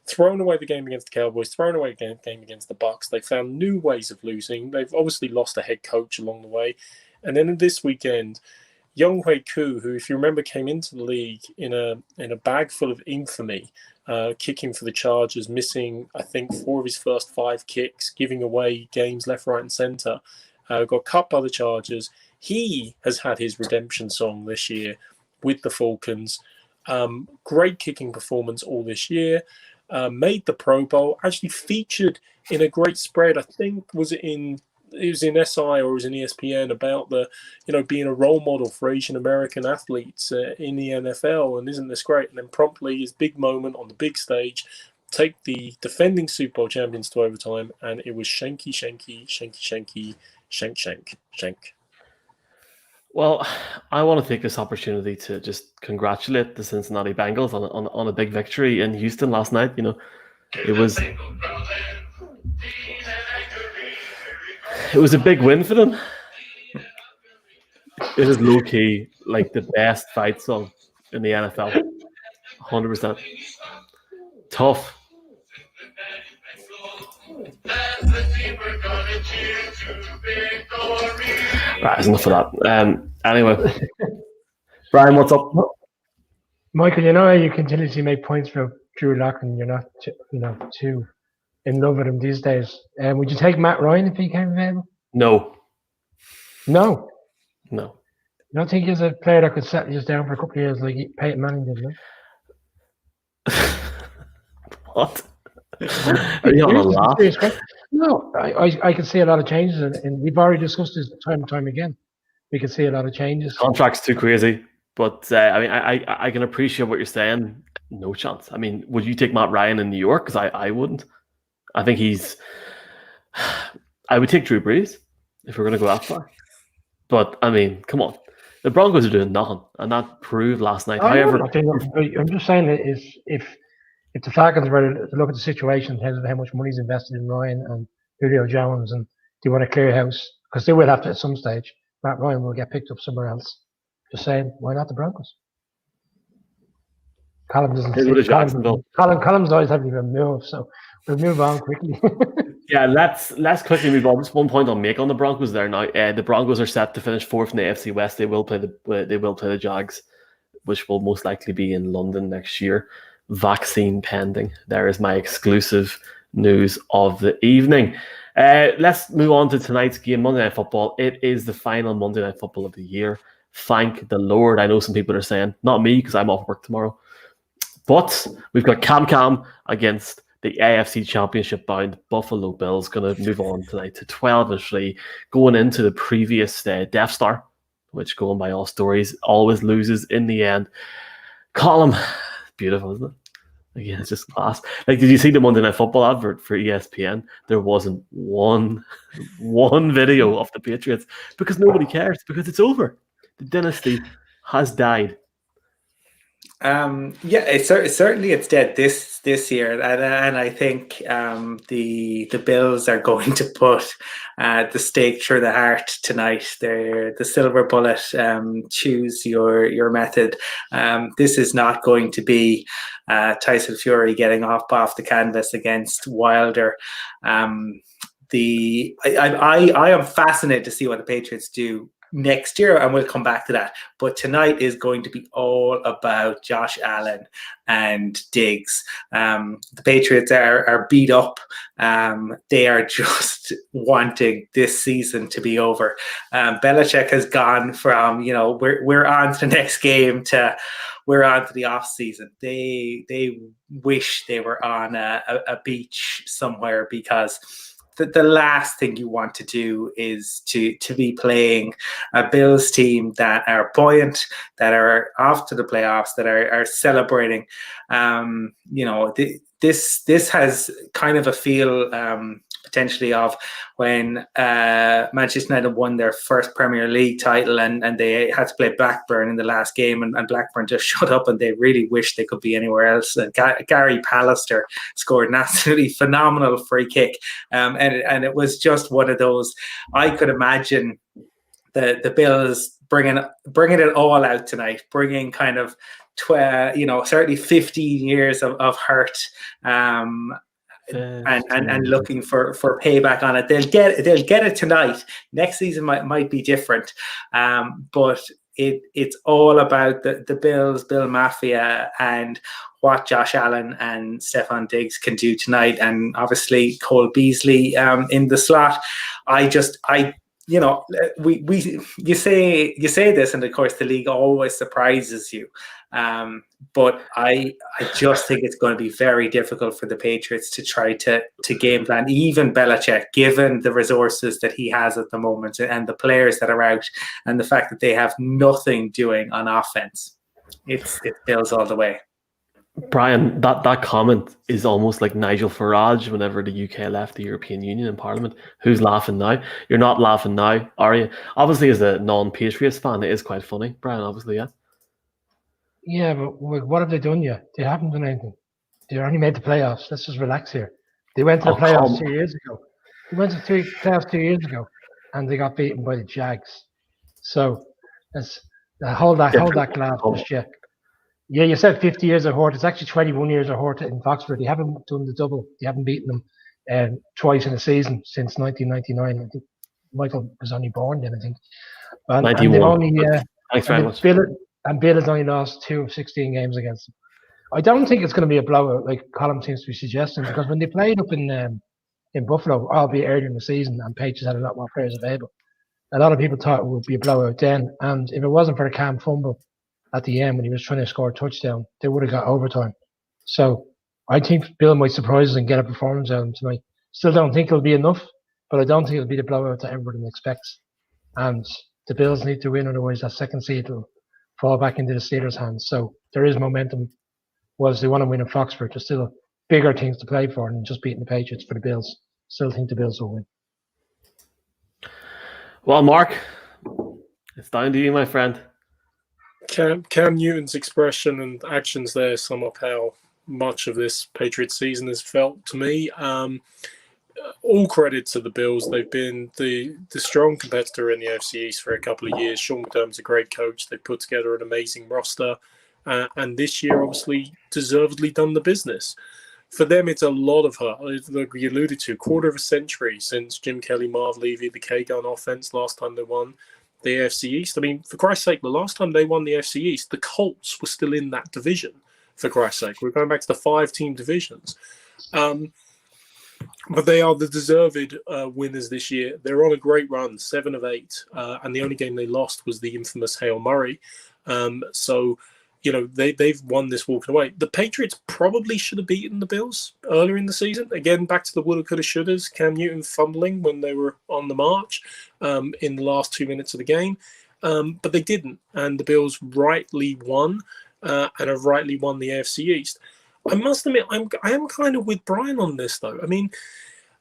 thrown away the game against the Cowboys, thrown away the game against the Bucks. They found new ways of losing. They've obviously lost a head coach along the way. And then this weekend, Younghoe Koo, who, if you remember, came into the league in a bag full of infamy, kicking for the Chargers, missing, I think, 4 of his first 5 kicks, giving away games left, right, and center, got cut by the Chargers. He has had his redemption song this year with the Falcons. Great kicking performance all this year. Made the Pro Bowl, actually featured in a great spread. I think it was in SI or it was in ESPN about the being a role model for Asian American athletes in the NFL, and isn't this great? And then promptly his big moment on the big stage, take the defending Super Bowl champions to overtime, and it was shanky, shank. Well, I want to take this opportunity to just congratulate the Cincinnati Bengals on a big victory in Houston last night. It was a big win for them. It is low key like the best fight song in the NFL. 100%. Tough. Right, that's enough of that. Anyway, Brian, what's up? Michael, you know how you continuously make points for Drew Lock and you're not too in love with him these days. Would you take Matt Ryan if he came available? No. No. No. You don't think he's a player that could settle you down for a couple of years like Peyton Manning did, no? What? Are you on a laugh? No, I can see a lot of changes, and we've already discussed this time and time again. We can see a lot of changes. Contract's too crazy, but I mean, I can appreciate what you're saying. No chance. I mean, would you take Matt Ryan in New York? Because I wouldn't. I think he's. I would take Drew Brees if we're going to go that far. But I mean, come on, the Broncos are doing nothing, and that proved last night. However, I'm just saying that if the Falcons were to look at the situation in terms of how much money is invested in Ryan and Julio Jones, and they want to clear house, because they will have to at some stage, Matt Ryan will get picked up somewhere else. Just saying, why not the Broncos? Colin doesn't see Colin's always having to move, so we'll move on quickly. Yeah, let's quickly move on. Just one point I'll make on the Broncos there now. The Broncos are set to finish fourth in the AFC West. They will play the Jags, which will most likely be in London next year. Vaccine pending. There is my exclusive news of the evening. Let's move on to tonight's game, Monday Night Football. It is the final Monday Night Football of the year. Thank the Lord. I know some people are saying, not me, because I'm off work tomorrow. But we've got Cam against the AFC Championship bound Buffalo Bills. Going to move on tonight to 12-3, going into the previous Death Star, which, going by all stories, always loses in the end. Column, beautiful, isn't it? Again, it's just class. Like, did you see the Monday Night Football advert for ESPN? There wasn't one video of the Patriots, because nobody cares, because it's over. The dynasty has died. Certainly it's dead this year, and I think the Bills are going to put the stake through the heart tonight. They're the silver bullet. Choose your method. This is not going to be Tyson Fury getting off the canvas against Wilder. I am fascinated to see what the Patriots do next year, and we'll come back to that. But tonight is going to be all about Josh Allen and Diggs. The Patriots are beat up. They are just wanting this season to be over. Belichick has gone from, we're on to the next game to we're on to the off season. They wish they were on a beach somewhere, because the last thing you want to do is to be playing a Bills team that are buoyant, that are off to the playoffs, that are celebrating. This has kind of a feel potentially of when Manchester United won their first Premier League title, and they had to play Blackburn in the last game, and Blackburn just shut up, and they really wished they could be anywhere else. And Gary Pallister scored an absolutely phenomenal free kick, and it was just one of those. I could imagine the Bills bringing it all out tonight, bringing kind of certainly 15 years of hurt. And looking for payback on it. They'll get it tonight. Next season might be different, but it's all about the Bills, Bill Mafia, and what Josh Allen and Stephon Diggs can do tonight, and obviously Cole Beasley in the slot. You say this, and of course the league always surprises you. But I just think it's going to be very difficult for the Patriots to try to game plan. Even Belichick, given the resources that he has at the moment and the players that are out, and the fact that they have nothing doing on offense, it Bills all the way. Brian, that comment is almost like Nigel Farage whenever the UK left the European Union in Parliament. Who's laughing now? You're not laughing now, are you? Obviously, as a non-Patriots fan, it is quite funny, Brian, obviously, yeah. Yeah, but what have they done yet? They haven't done anything. They only made the playoffs. Let's just relax here. They went to the playoffs 2 years ago. They went to the playoffs 2 years ago, and they got beaten by the Jags. So let's hold that glass just yet. Yeah, you said 50 years of hurt. It's actually 21 years of hurt in Foxford. They haven't done the double. They haven't beaten them twice in a season since 1999. I think Michael was only born then, I think. And 91. they've only, Thanks very much. Bill has only lost 2 of 16 games against them. I don't think it's going to be a blowout like Colin seems to be suggesting, because when they played up in Buffalo, albeit earlier in the season, and Patriots had a lot more players available, a lot of people thought it would be a blowout then. And if it wasn't for a Cam fumble at the end when he was trying to score a touchdown, they would have got overtime. So I think Bill might surprise us and get a performance out of him tonight. Still don't think it'll be enough, but I don't think it'll be the blowout that everybody expects. And the Bills need to win, otherwise that second seed will fall back into the Steelers' hands. So there is momentum. Whilst they want to win in Foxford, there's still bigger things to play for than just beating the Patriots for the Bills. Still think the Bills will win. Well, Mark, it's down to you, my friend. Cam Newton's expression and actions there sum up how much of this Patriots season has felt to me. All credit to the Bills. They've been the strong competitor in the AFC East for a couple of years. Sean McDermott's a great coach. They've put together an amazing roster. And this year, obviously, deservedly done the business. For them, it's a lot of her. Like you alluded to, quarter of a century since Jim Kelly, Marv Levy, the K-Gun offense, last time they won the AFC East. I mean, for Christ's sake, the last time they won the AFC East, the Colts were still in that division, for Christ's sake. We're going back to the 5-team divisions. But they are the deserved winners this year. They're on a great run, 7 of 8. And the only game they lost was the infamous Hail Murray. So, you know, they've won this walking away. The Patriots probably should have beaten the Bills earlier in the season. Again, back to the woulda, coulda, shouldas. Cam Newton fumbling when they were on the march in the last 2 minutes of the game. But they didn't. And the Bills rightly won and have rightly won the AFC East. I must admit, I am kind of with Brian on this, though. I mean,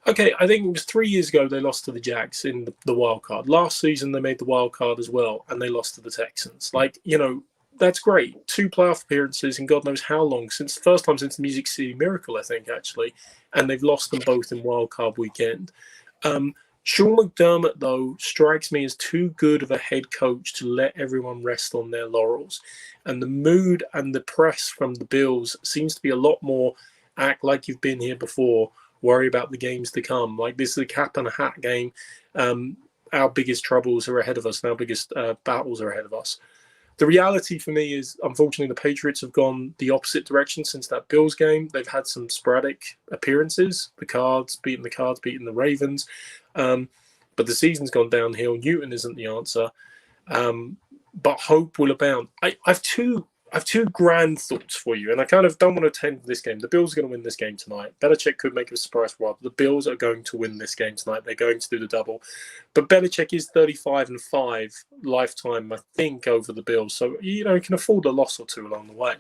okay, I think it was 3 years ago they lost to the Jags in the wild card. Last season they made the wild card as well, and they lost to the Texans. Like, you know, that's great. 2 playoff appearances in God knows how long, since the first time since the Music City Miracle, I think, actually. And they've lost them both in wild card weekend. Sean McDermott, though, strikes me as too good of a head coach to let everyone rest on their laurels. And the mood and the press from the Bills seems to be a lot more act like you've been here before, worry about the games to come. Like, this is a cap and a hat game. Our biggest troubles are ahead of us, and our biggest battles are ahead of us. The reality for me is, unfortunately, the Patriots have gone the opposite direction since that Bills game. They've had some sporadic appearances, the Cards, beating the Ravens. But the season's gone downhill. Newton isn't the answer. But hope will abound. I've two grand thoughts for you, and I kind of don't want to attend this game. The Bills are going to win this game tonight. Belichick could make a surprise run. The Bills are going to win this game tonight. They're going to do the double. But Belichick is 35-5 lifetime, I think, over the Bills. So, you know, he can afford a loss or two along the way.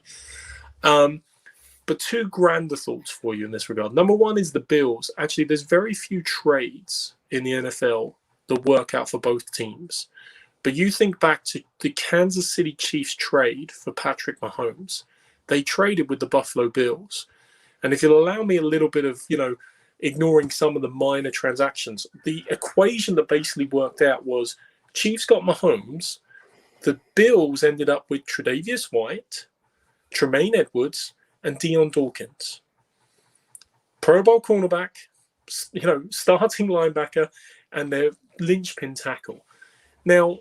But 2 grander thoughts for you in this regard. Number one is the Bills. Actually, there's very few trades in the NFL that work out for both teams. But you think back to the Kansas City Chiefs trade for Patrick Mahomes. They traded with the Buffalo Bills. And if you'll allow me a little bit of, you know, ignoring some of the minor transactions, the equation that basically worked out was Chiefs got Mahomes, the Bills ended up with Tre'Davious White, Tremaine Edwards, and Deion Dawkins. Pro Bowl cornerback, you know, starting linebacker, and their linchpin tackle. Now,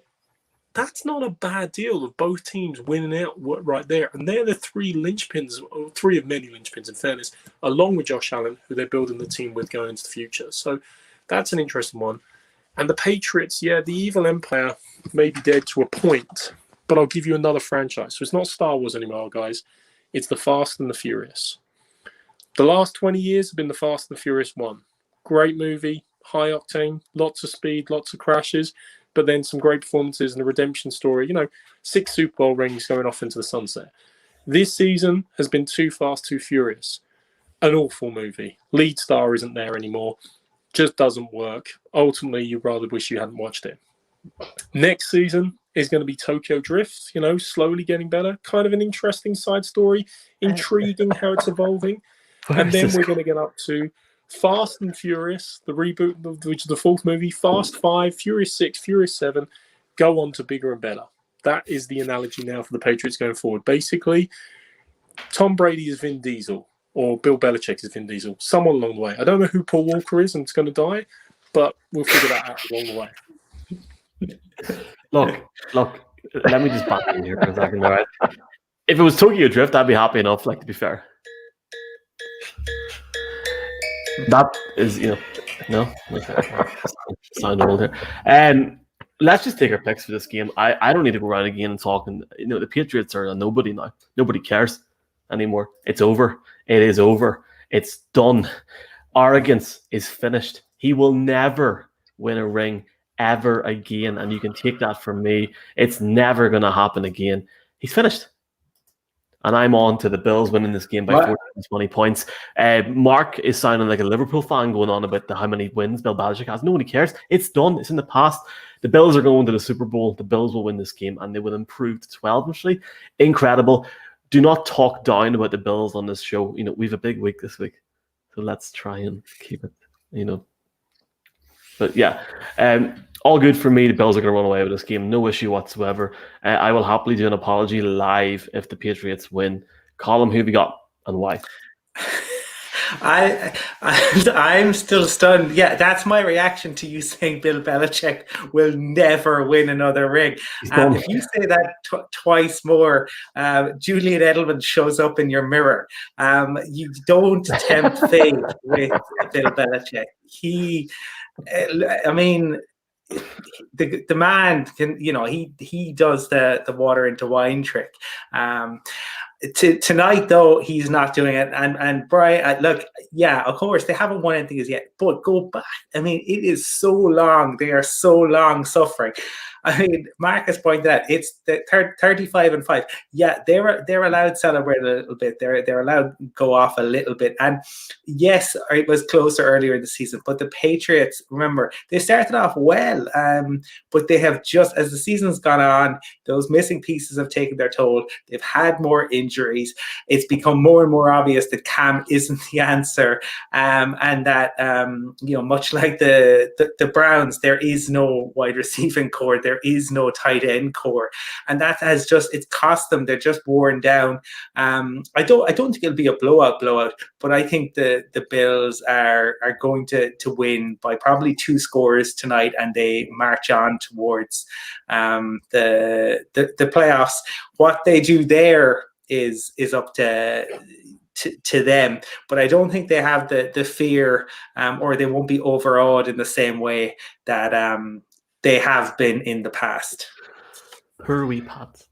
that's not a bad deal of both teams winning out right there. And they're the 3 linchpins, or 3 of many linchpins in fairness, along with Josh Allen, who they're building the team with going into the future. So that's an interesting one. And the Patriots, yeah, the evil empire may be dead to a point, but I'll give you another franchise. So it's not Star Wars anymore, guys. It's the Fast and the Furious. The last 20 years have been the Fast and the Furious 1. Great movie, high octane, lots of speed, lots of crashes, but then some great performances and a redemption story. You know, 6 Super Bowl rings going off into the sunset. This season has been Too Fast, Too Furious. An awful movie. Lead star isn't there anymore. Just doesn't work. Ultimately, you'd rather wish you hadn't watched it. Next season is going to be Tokyo Drift, you know, slowly getting better. Kind of an interesting side story. Intriguing how it's evolving. And then we're going to get up to Fast and Furious, the reboot, which is the 4th movie, Fast 5, Furious 6, Furious 7, go on to bigger and better. That is the analogy now for the Patriots going forward. Basically, Tom Brady is Vin Diesel, or Bill Belichick is Vin Diesel, someone along the way. I don't know who Paul Walker is and it's going to die, but we'll figure that out along the way. Look, let me just back in here for a second, all right? If it was Tokyo Drift, I'd be happy enough. Like, to be fair, that is, no. Okay. Sound old here. Let's just take our picks for this game. I don't need to go around again and talking. The Patriots are a nobody now. Nobody cares anymore. It's over. It is over. It's done. Arrogance is finished. He will never win a ring ever again, and you can take that from me. It's never going to happen again. He's finished. And I'm on to the Bills winning this game by 14, 20 points. Mark is sounding like a Liverpool fan going on about how many wins Bill Belichick has. Nobody cares. It's done. It's in the past. The Bills are going to the Super Bowl. The Bills will win this game, and they will improve to 12, actually. Incredible. Do not talk down about the Bills on this show. We have a big week this week, so let's try and keep it, But yeah, all good for me. The Bills are going to run away with this game. No issue whatsoever. I will happily do an apology live if the Patriots win. Colin, who have you got and why? I'm still stunned. Yeah, that's my reaction to you saying Bill Belichick will never win another ring. If you say that twice more, Julian Edelman shows up in your mirror. You don't tempt fate with Bill Belichick. The man can, he does the water into wine trick. Tonight, though, he's not doing it. And Brian, look, yeah, of course, they haven't won anything as yet, but go back. It is so long. They are so long suffering. Marcus pointed out it's the 35-5. Yeah, they're allowed to celebrate a little bit. They're allowed to go off a little bit. And yes, it was closer earlier in the season, but the Patriots, remember, they started off well, but they have just, as the season's gone on, those missing pieces have taken their toll. They've had more injuries. It's become more and more obvious that Cam isn't the answer, and that much like the Browns, there is no wide receiving core. There is no tight end core, and that has it's cost them. They're just worn down. I don't think it'll be a blowout, but I think the Bills are going to win by probably 2 scores tonight, and they march on towards the playoffs. What they do there is up to them, but I don't think they have the fear, or they won't be overawed in the same way that they have been in the past. Per wee Pat.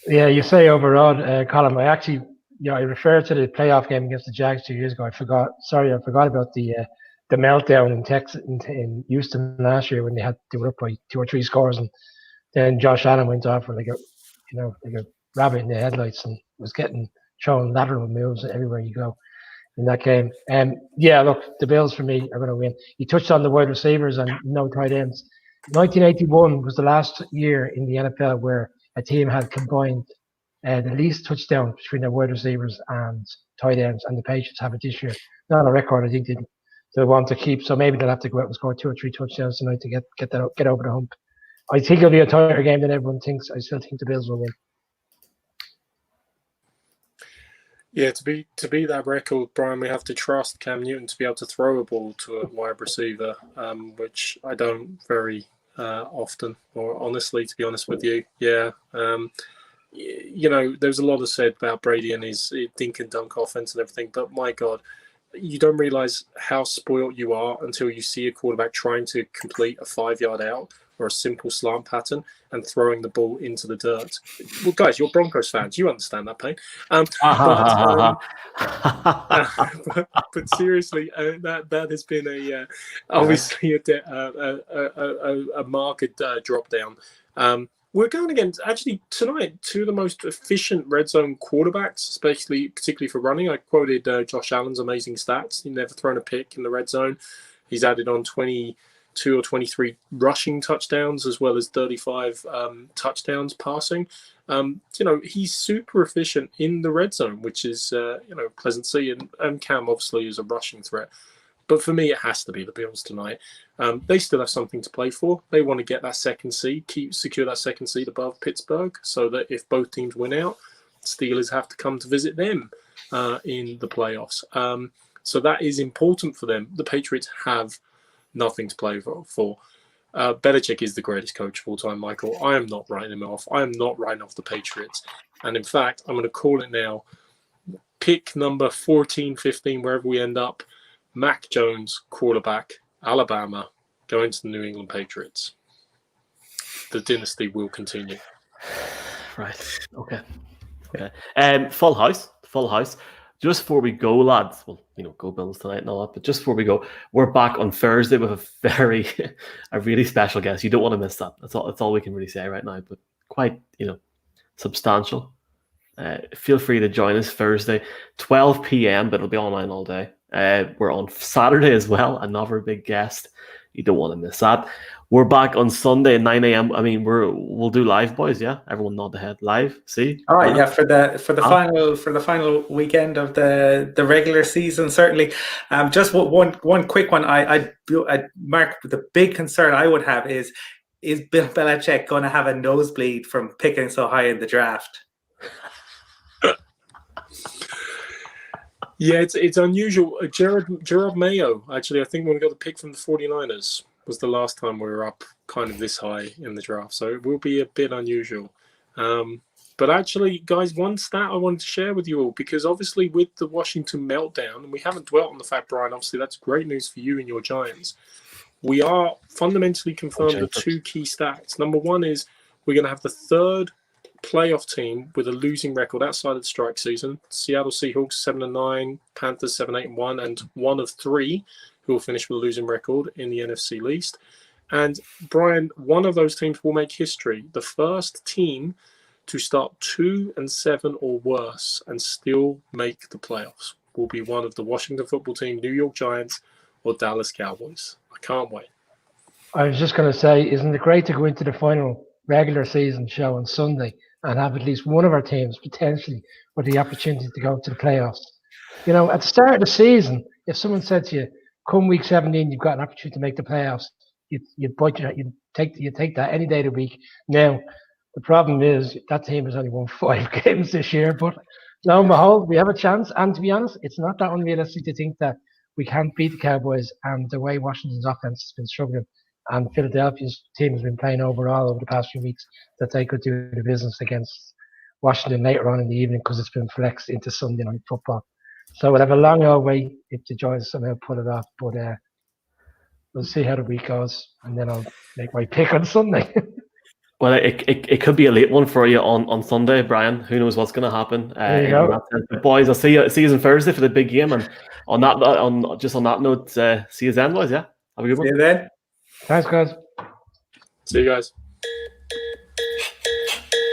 Yeah, you say overawed, Colin. I referred to the playoff game against the Jags 2 years ago. I forgot about the meltdown in Texas in Houston last year when they were up by 2 or 3 scores, and then Josh Allen went off for like a rabbit in the headlights and was showing lateral moves everywhere you go in that game. Yeah, look, the Bills for me are going to win. You touched on the wide receivers and no tight ends. 1981 was the last year in the NFL where a team had combined the least touchdowns between their wide receivers and tight ends, and the Patriots have it this year. Not a record, I think they'll want to keep. So maybe they'll have to go out and score 2 or 3 touchdowns tonight to get over the hump. I think it'll be a tighter game than everyone thinks. I still think the Bills will win. Yeah, to be that record, Brian, we have to trust Cam Newton to be able to throw a ball to a wide receiver, which I don't very often, or honestly, to be honest with you. Yeah. There's a lot of said about Brady and his dink and dunk offense and everything, but my God, you don't realize how spoiled you are until you see a quarterback trying to complete a 5-yard out or a simple slant pattern and throwing the ball into the dirt. Well, guys, you're Broncos fans. You understand that pain. But seriously, that has been obviously a marked drop down. We're going against, actually, tonight, 2 of the most efficient red zone quarterbacks, particularly for running. I quoted Josh Allen's amazing stats. He's never thrown a pick in the red zone. He's added on 22 or 23 rushing touchdowns, as well as 35 touchdowns passing. He's super efficient in the red zone, which is, pleasant to see. And Cam, obviously, is a rushing threat. But for me, it has to be the Bills tonight. They still have something to play for. They want to get that second seed, secure that second seed above Pittsburgh, so that if both teams win out, Steelers have to come to visit them in the playoffs. So that is important for them. The Patriots have nothing to play for. Belichick is the greatest coach of all time, Michael. I am not writing him off. I am not writing off the Patriots. And in fact, I'm going to call it now. Pick number 14, 15, wherever we end up. Mac Jones, quarterback, Alabama, going to the New England Patriots. The dynasty will continue. Right. Okay. Full house. Just before we go, lads, well, go Bills tonight and all that, but just before we go, we're back on Thursday with a really special guest. You don't want to miss that. That's all we can really say right now, but quite, substantial. Feel free to join us Thursday, 12 p.m., but it'll be online all day. We're on Saturday as well, another big guest. You don't want to miss that. We're back on Sunday at 9 a.m. I mean, we'll do live, boys. Yeah, everyone nod ahead. Live. See. All right. Yeah, for the final weekend of the regular season, certainly. Just one quick one. I Mark, the big concern I would have is Bill Belichick going to have a nosebleed from picking so high in the draft? Yeah, it's unusual. Gerard Mayo, actually, I think when we got the pick from the 49ers, was the last time we were up kind of this high in the draft. So it will be a bit unusual. But actually, guys, one stat I wanted to share with you all, because obviously with the Washington meltdown, and we haven't dwelt on the fact, Brian, obviously that's great news for you and your Giants. We are fundamentally confirmed with two key stats. Number one is we're going to have the third playoff team with a losing record outside of the strike season. Seattle Seahawks 7-9, Panthers 7-8-1, and one of three who will finish with a losing record in the NFC East. And Brian, one of those teams will make history. The first team to start 2-7 or worse and still make the playoffs will be one of the Washington football team, New York Giants, or Dallas Cowboys. I can't wait. I was just going to say, isn't it great to go into the final regular season show on Sunday and have at least one of our teams potentially with the opportunity to go to the playoffs? At the start of the season, if someone said to you, come week 17, you've got an opportunity to make the playoffs, you'd take that any day of the week. Now, the problem is that team has only won 5 games this year, but lo and behold, we have a chance. And to be honest, it's not that unrealistic to think that we can't beat the Cowboys, and the way Washington's offense has been struggling and Philadelphia's team has been playing overall over the past few weeks, that they could do the business against Washington later on in the evening, because it's been flexed into Sunday night football. So we'll have a long old way if the Giants somehow pull it off, but we'll see how the week goes, and then I'll make my pick on Sunday. Well, it could be a late one for you on Sunday, Brian. Who knows what's going to happen? There you go. But boys, I'll see you on Thursday for the big game. And on that note, see you then, boys. Yeah, have a good one. See you then. Thanks, guys. See you guys.